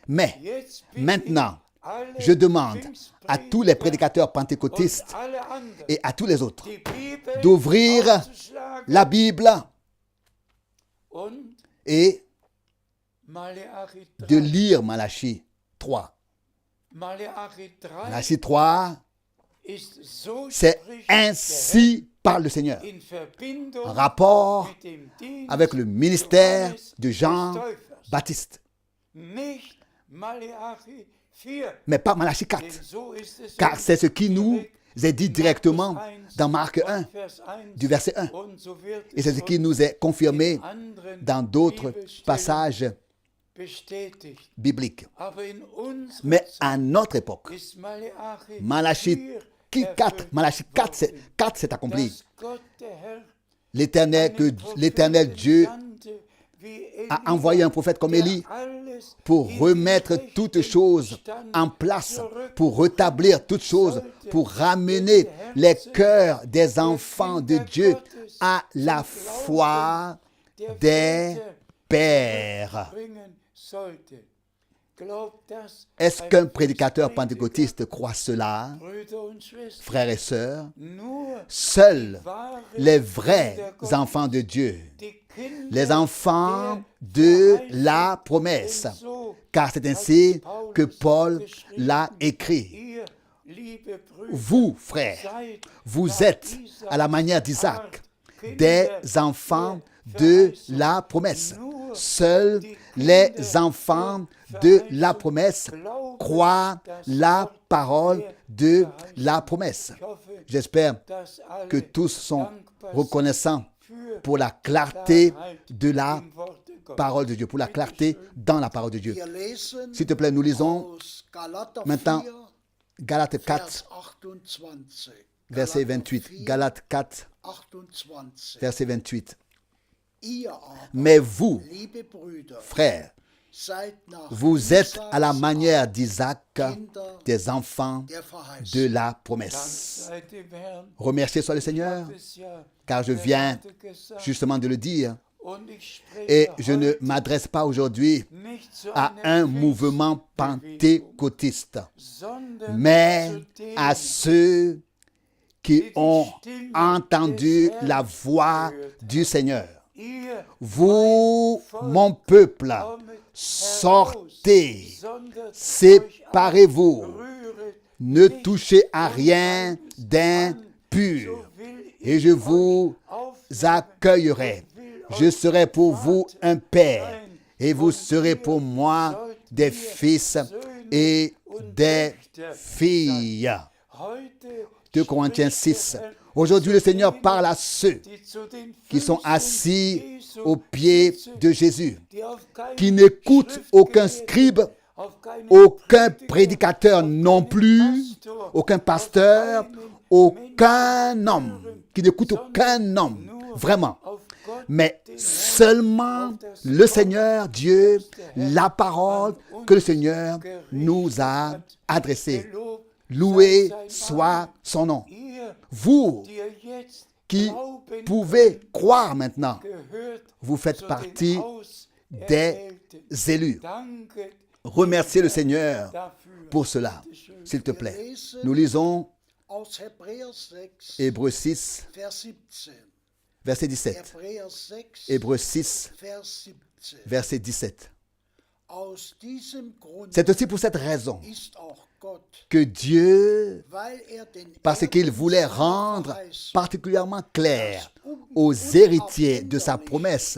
Mais maintenant, je demande à tous les prédicateurs pentecôtistes et à tous les autres d'ouvrir la Bible et de lire Malachie 3. Malachie 3, c'est ainsi parle le Seigneur, en rapport avec le ministère de Jean-Baptiste. Mais pas Malachie 4, car c'est ce qui nous est dit directement dans Marc 1, du verset 1. Et c'est ce qui nous est confirmé dans d'autres passages bibliques. Mais à notre époque, Malachie 4 s'est accompli. L'Éternel Dieu a envoyé un prophète comme Élie pour remettre toutes choses en place, pour rétablir toutes choses, pour ramener les cœurs des enfants de Dieu à la foi des pères. Est-ce qu'un prédicateur pentecôtiste croit cela, frères et sœurs? Seuls les vrais enfants de Dieu, les enfants de la promesse, car c'est ainsi que Paul l'a écrit. Vous, frères, vous êtes à la manière d'Isaac, des enfants de la promesse. Seuls les enfants de la promesse croient la parole de la promesse. J'espère que tous sont reconnaissants pour la clarté de la parole de Dieu, pour la clarté dans la parole de Dieu. S'il te plaît, nous lisons maintenant Galates 4, verset 28. Galates 4, verset 28. Mais vous, frères, vous êtes à la manière d'Isaac, des enfants de la promesse. Remerciez soit le Seigneur, car je viens justement de le dire. Et je ne m'adresse pas aujourd'hui à un mouvement pentecôtiste, mais à ceux qui ont entendu la voix du Seigneur. Vous, mon peuple, sortez, séparez-vous, ne touchez à rien d'impur, et je vous accueillerai. Je serai pour vous un père, et vous serez pour moi des fils et des filles. 2 Corinthiens 6. Aujourd'hui, le Seigneur parle à ceux qui sont assis aux pieds de Jésus, qui n'écoutent aucun scribe, aucun prédicateur non plus, aucun pasteur, aucun homme, qui n'écoute aucun homme, vraiment, mais seulement le Seigneur Dieu, la parole que le Seigneur nous a adressée. Loué soit son nom. Vous qui pouvez croire maintenant, vous faites partie des élus. Remerciez le Seigneur pour cela, s'il te plaît. Nous lisons Hébreux 6, verset 17. Hébreux 6, verset 17. C'est aussi pour cette raison que Dieu, parce qu'il voulait rendre particulièrement clair aux héritiers de sa promesse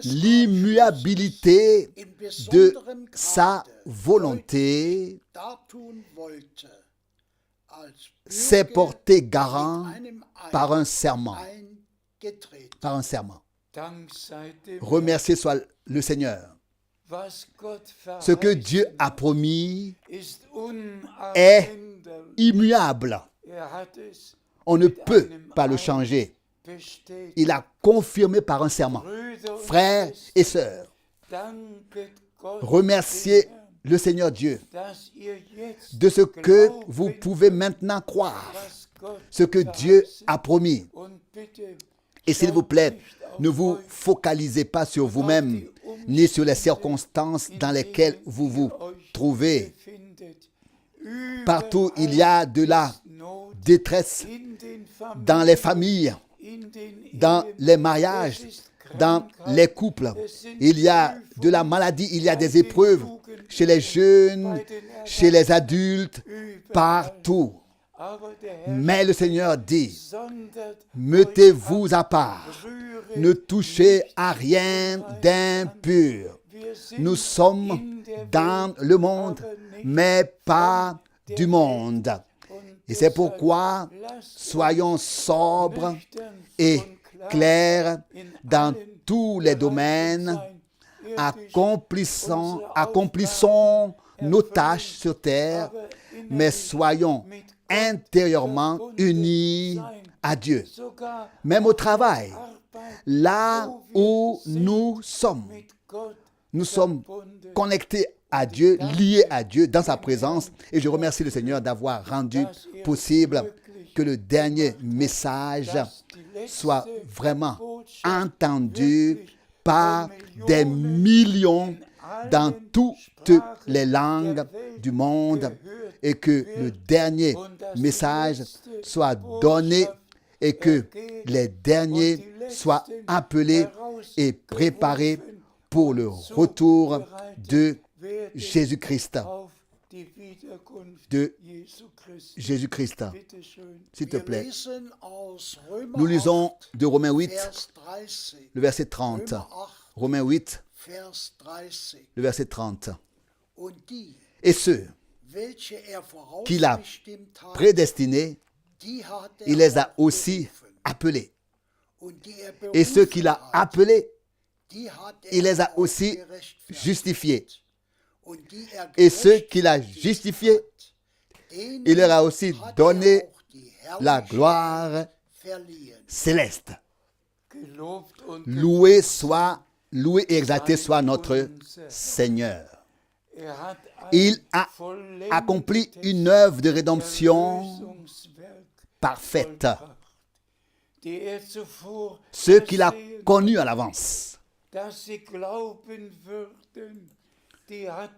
l'immuabilité de sa volonté, s'est porté garant par un serment. Par un serment. Remercié soit le Seigneur. Ce que Dieu a promis est immuable. On ne peut pas le changer. Il a confirmé par un serment. Frères et sœurs, remerciez le Seigneur Dieu de ce que vous pouvez maintenant croire, ce que Dieu a promis. Et s'il vous plaît, ne vous focalisez pas sur vous-même, ni sur les circonstances dans lesquelles vous vous trouvez. Partout, il y a de la détresse dans les familles, dans les mariages, dans les couples. Il y a de la maladie, il y a des épreuves chez les jeunes, chez les adultes, partout. Mais le Seigneur dit, mettez-vous à part, ne touchez à rien d'impur. Nous sommes dans le monde, mais pas du monde. Et c'est pourquoi soyons sobres et clairs dans tous les domaines, accomplissons nos tâches sur terre, mais soyons intérieurement unis à Dieu. Même au travail, là où nous sommes. mit Gott Nous sommes verbunden. connectés à Dieu, liés à Dieu dans sa présence. Et je remercie le Seigneur d'avoir rendu possible que le dernier message soit vraiment entendu par des millions dans toutes les langues du monde et que le dernier message soit donné et que les derniers soient appelés et préparés pour le retour de Jésus-Christ. De Jésus-Christ. S'il te plaît. Nous lisons de Romains 8, le verset 30. Romains 8, le verset 30. Et ceux qu'il a prédestinés, il les a aussi appelés. Et ceux qu'il a appelés, il les a aussi justifiés. Et ceux qu'il a justifiés, il leur a aussi donné la gloire céleste. Loué et exalté soit notre Seigneur. Il a accompli une œuvre de rédemption parfaite. Ceux qu'il a connus à l'avance.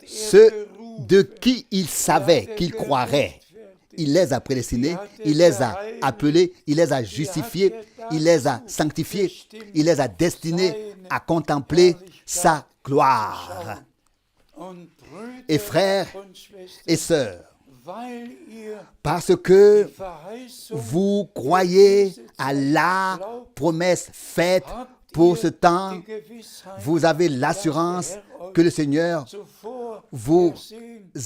Ceux de qui il savait qu'ils croiraient, il les a prédestinés, il les a appelés, il les a justifiés, il les a sanctifiés, il les a destinés à contempler sa gloire. Et frères et sœurs, parce que vous croyez à la promesse faite pour ce temps, vous avez l'assurance que le Seigneur vous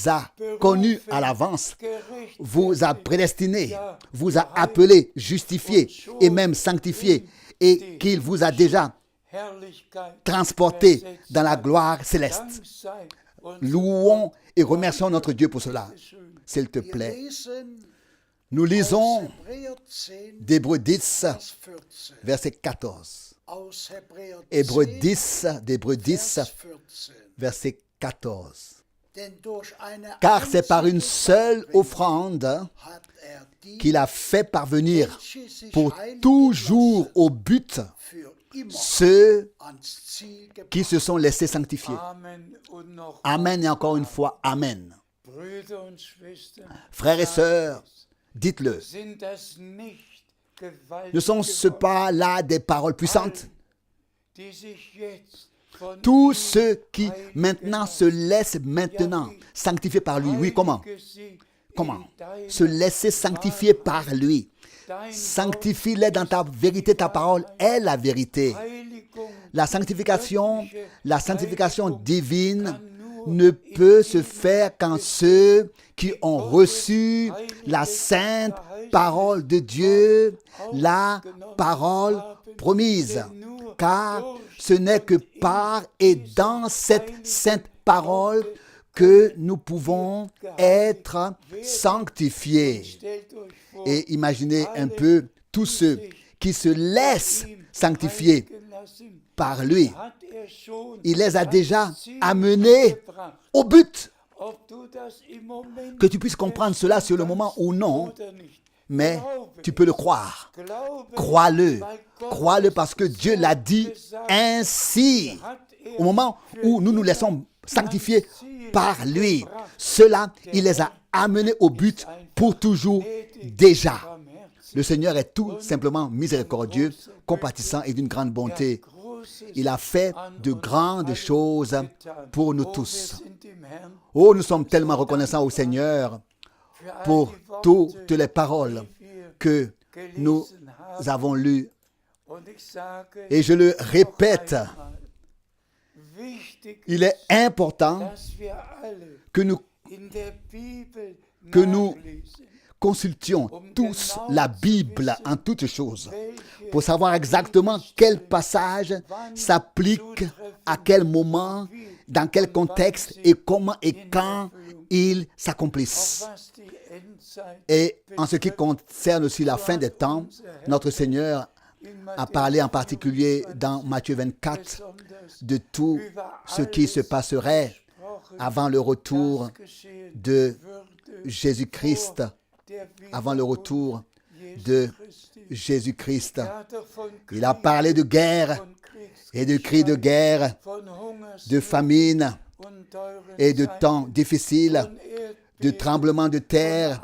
a connu à l'avance, vous a prédestiné, vous a appelé, justifié et même sanctifié, et qu'il vous a déjà transporté dans la gloire céleste. Louons et remercions notre Dieu pour cela. S'il te plaît, nous lisons d'Hébreux 10, verset 14. Hébreux 10, verset 14. Car c'est par une seule offrande qu'il a fait parvenir pour toujours au but ceux qui se sont laissés sanctifier. Amen et encore une fois, Amen. Frères et sœurs, dites-le. Ne sont-ce pas là des paroles puissantes? Tous ceux qui maintenant se laissent sanctifier par lui. Oui, comment? Comment? Se laisser sanctifier par lui. Sanctifie-les dans ta vérité, ta parole est la vérité. La sanctification divine ne peut se faire qu'en ceux qui ont reçu la sainte parole de Dieu, la parole promise. Car ce n'est que par et dans cette sainte parole que nous pouvons être sanctifiés. Et imaginez un peu tous ceux qui se laissent sanctifier par lui. Il les a déjà amenés au but. Que tu puisses comprendre cela sur le moment ou non, mais tu peux le croire. Crois-le. Crois-le parce que Dieu l'a dit ainsi. Au moment où nous nous laissons sanctifier par lui, cela, il les a amenés au but pour toujours déjà. Le Seigneur est tout simplement miséricordieux, compatissant et d'une grande bonté. Il a fait de grandes choses pour nous tous. Oh, nous sommes tellement reconnaissants au Seigneur pour toutes les paroles que nous avons lues. Et je le répète, il est important que nous consultions tous la Bible en toutes choses pour savoir exactement quel passage s'applique à quel moment, dans quel contexte et comment et quand ils s'accomplissent. Et en ce qui concerne aussi la fin des temps, notre Seigneur a parlé en particulier dans Matthieu 24 de tout ce qui se passerait avant le retour de Jésus-Christ, avant le retour de Jésus-Christ. Il a parlé de guerre et de cris de guerre, de famine et de temps difficiles, de tremblements de terre,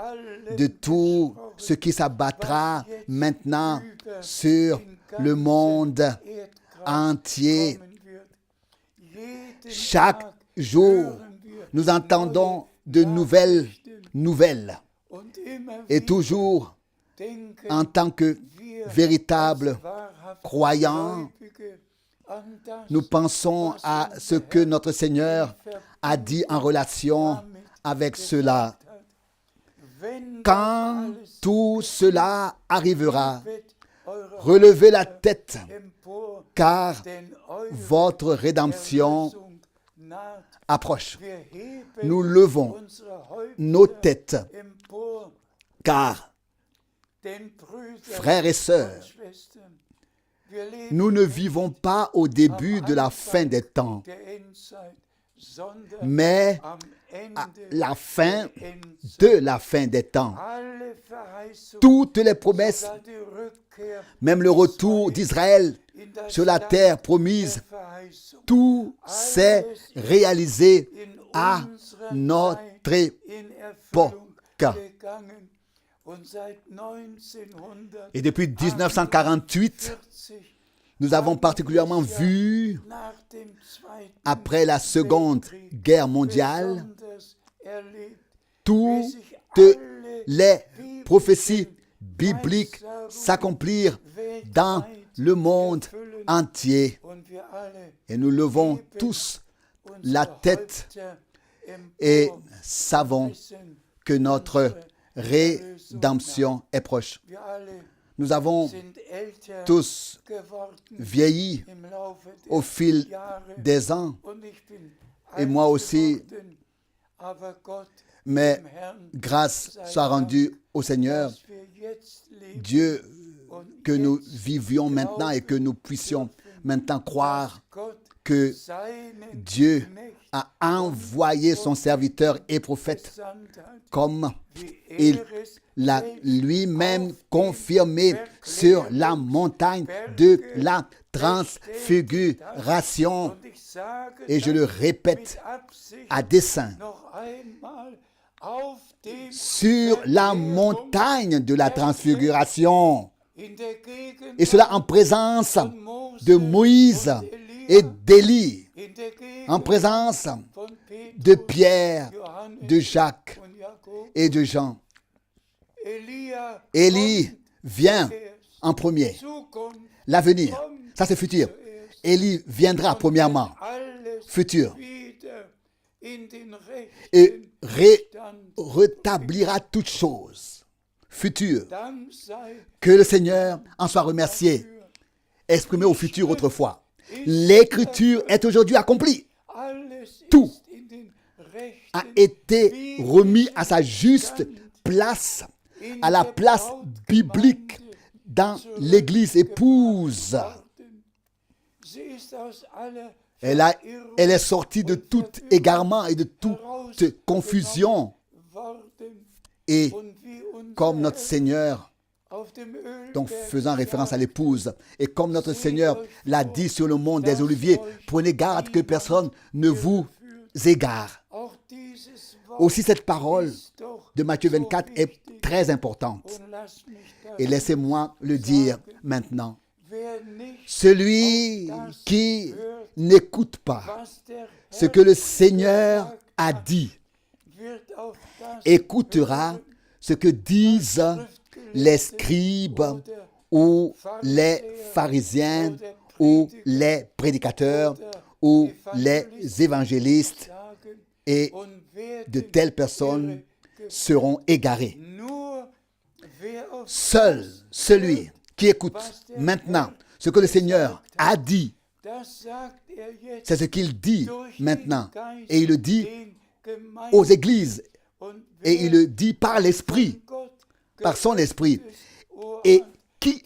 de tout ce qui s'abattra maintenant sur le monde entier. Chaque jour, nous entendons de nouvelles nouvelles. Et toujours, en tant que véritables croyants, nous pensons à ce que notre Seigneur a dit en relation avec cela. Quand tout cela arrivera, relevez la tête, car votre rédemption approche. Nous levons nos têtes, car, frères et sœurs, nous ne vivons pas au début de la fin des temps, mais à la fin de la fin des temps. Toutes les promesses, même le retour d'Israël sur la terre promise, tout s'est réalisé à notre époque. Et depuis 1948, nous avons particulièrement vu, après la Seconde Guerre mondiale, toutes les prophéties bibliques s'accomplir dans le monde entier. Et nous levons tous la tête et savons que notre rédemption est proche. Nous avons tous vieilli au fil des ans, et moi aussi, mais grâce soit rendue au Seigneur, Dieu, que nous vivions maintenant et que nous puissions maintenant croire que Dieu a envoyé son serviteur et prophète comme il l'a lui-même confirmé sur la montagne de la transfiguration. Et je le répète à dessein, sur la montagne de la transfiguration, et cela en présence de Moïse et d'Élie, en présence de Pierre, de Jacques et de Jean. Élie vient en premier. L'avenir, ça c'est futur. Élie viendra premièrement, futur, et rétablira toutes choses, futur. Que le Seigneur en soit remercié, exprimé au futur autrefois. L'écriture est aujourd'hui accomplie. Tout a été remis à sa juste place, à la place biblique dans l'Église épouse. Elle est sortie de tout égarement et de toute confusion. Et comme notre Seigneur, donc faisant référence à l'épouse, et comme notre Seigneur l'a dit sur le mont des Oliviers, prenez garde que personne ne vous égare. Aussi cette parole de Matthieu 24 est très importante. Et laissez-moi le dire maintenant. Celui qui n'écoute pas ce que le Seigneur a dit, écoutera ce que disent les scribes ou les pharisiens ou les prédicateurs ou les évangélistes, et de telles personnes seront égarées. Seul celui qui écoute maintenant ce que le Seigneur a dit, c'est ce qu'il dit maintenant, et il le dit aux églises, et il le dit par l'Esprit, par son Esprit. Et qui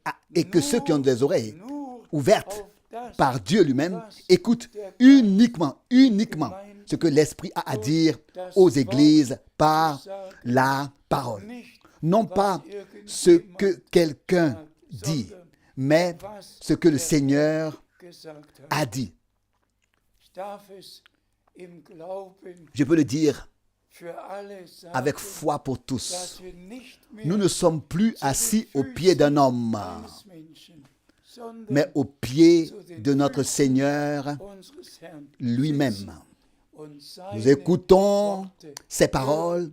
a et que ceux qui ont des oreilles nur ouvertes auf das, par Dieu lui-même écoutent uniquement ce que l'Esprit a à dire aux églises par la parole. nicht Non pas ce que quelqu'un dit, mais ce que le Seigneur gesagt hat. a dit. Ich darf es im Glauben Je peux le dire für alle sagen, avec foi pour tous. dass wir nicht mehr Nous ne sommes plus assis au pied d'un homme, eines Menschen, sondern mais au pied de notre Seigneur unseres Herrn lui-même. und Nous seine écoutons Worte ses paroles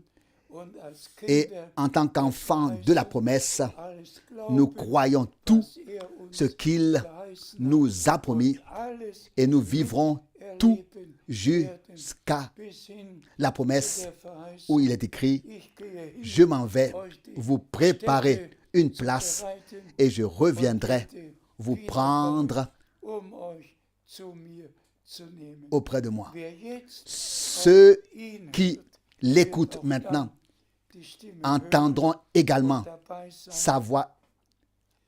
und als et Kinder en tant qu'enfants de la promesse, alles nous glauben, croyons tout was er uns ce qu'il verheißen nous a promis alles et nous vivrons tout erleben jusqu'à bis hin la promesse der Verheißung. où il est écrit Ich gehe hin, « Je m'en vais vous préparer une place bereiten et je und reviendrai werde vous wiederkommen, prendre euch zu mir zu nehmen. auprès de moi. Wer jetzt Ceux ihn qui hört, l'écoutent wird auch maintenant die Stimme entendront hören également und dabei sein, sa voix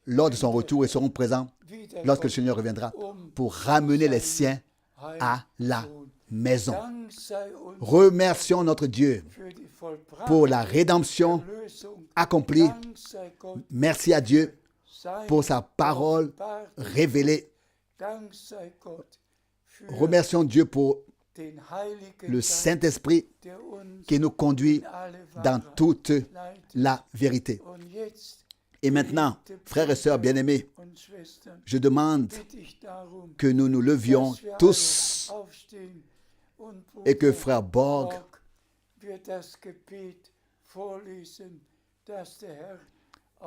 lors de son retour et seront présents lorsque le Seigneur reviendra pour ramener les siens à la maison. Dank sei uns Remercions notre Dieu für die vollbrachte pour la rédemption Erlösung. accomplie. Dank sei Gott Merci à Dieu sein pour sa parole offenbarte. révélée. Dank sei Gott für Remercions Dieu pour den Heiligen le Geist, Saint-Esprit der uns qui nous conduit in alle dans Wahrheit toute leitet. la vérité. Und jetzt, Et maintenant, frères et sœurs bien-aimés, und Schwestern, je demande bitte ich darum, que nous nous levions dass wir tous alle aufstehen und et que Bruder frère Borg wird das Gebet vorlesen, das der Herr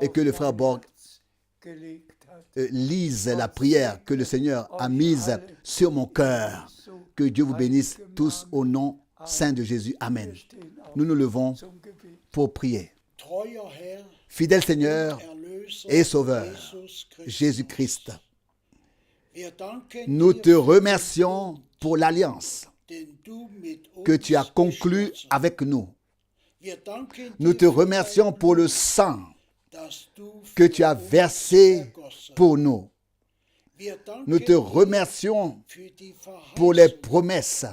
et auf que le mein frère Borg Herz gelegt hat. lise la prière que le Seigneur a mise sur mon cœur. Que Dieu vous bénisse tous au nom saint de Jésus. Amen. Wir stehen auf Nous nous levons zum Gebet. pour prier. Treuer Herr, Fidèle Seigneur Erlöser, et Sauveur, Jesus Christus. Jésus-Christ, Wir danken nous dir te für remercions pour l'alliance den du mit uns que tu as conclue geschlossen. avec nous. Wir danken Nous dir te für remercions dein pour le Blut, sang das du que für tu as uns versé ergossen. pour nous. Wir danken Nous te dir remercions für die pour les Verheißung, promesses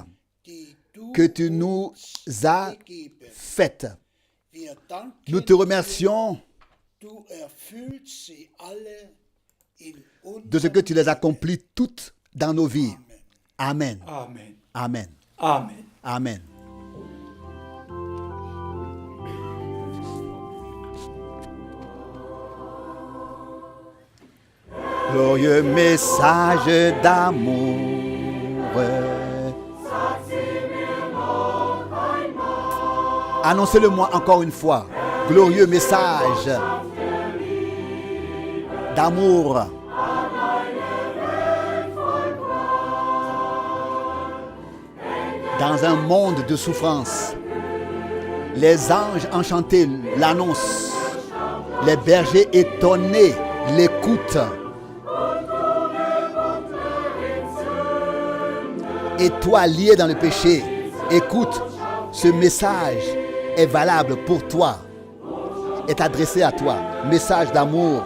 die du que tu nous uns as gegeben. faites. Wir danken Nous te remercions dir, du erfüllst sie alle in de ce que tu les accomplis toutes dans nos vies. Amen. Amen. Amen. Amen. Amen. Glorieux message d'amour. Annoncez-le-moi encore une fois. Glorieux message d'amour. Dans un monde de souffrance, les anges enchantés l'annoncent. Les bergers étonnés l'écoutent. Et toi, lié dans le péché, écoute, ce message est valable pour toi, est adressé à toi. Message d'amour.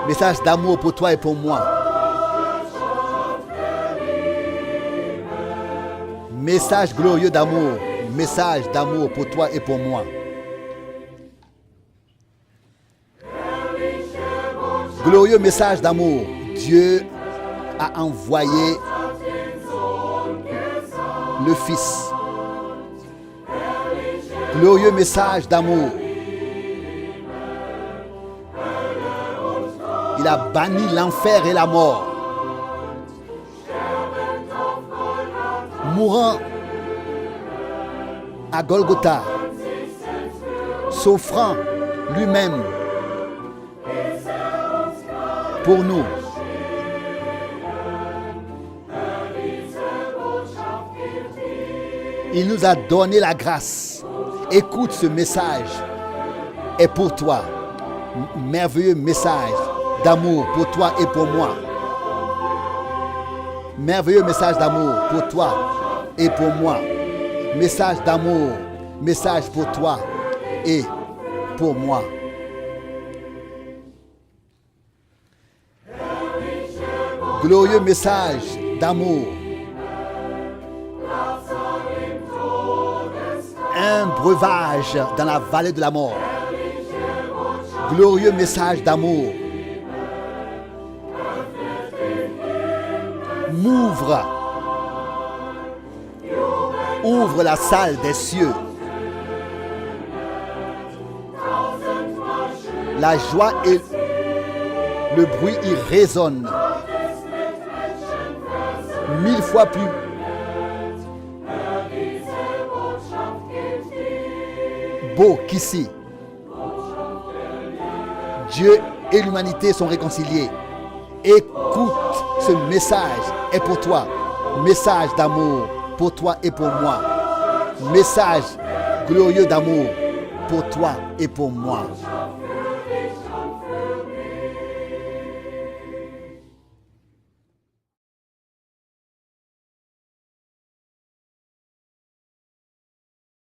Message d'amour pour toi et pour moi. Message glorieux d'amour. Message d'amour pour toi et pour moi. Glorieux message d'amour. Dieu a envoyé le Fils. Glorieux message d'amour. Il a banni l'enfer et la mort. Mourant à Golgotha, s'offrant lui-même pour nous. Il nous a donné la grâce. Écoute, ce message est pour toi. Merveilleux message d'amour pour toi et pour moi. Merveilleux message d'amour pour toi et pour moi. Message d'amour, message pour toi et pour moi. Glorieux message d'amour. Un breuvage dans la vallée de la mort. Glorieux message d'amour. Ouvre la salle des cieux. La joie et le bruit y résonnent 1000 fois plus beau qu'ici. Dieu et l'humanité sont réconciliés. Écoute, ce message est pour toi. Message d'amour pour toi et pour moi. Message glorieux d'amour pour toi et pour moi.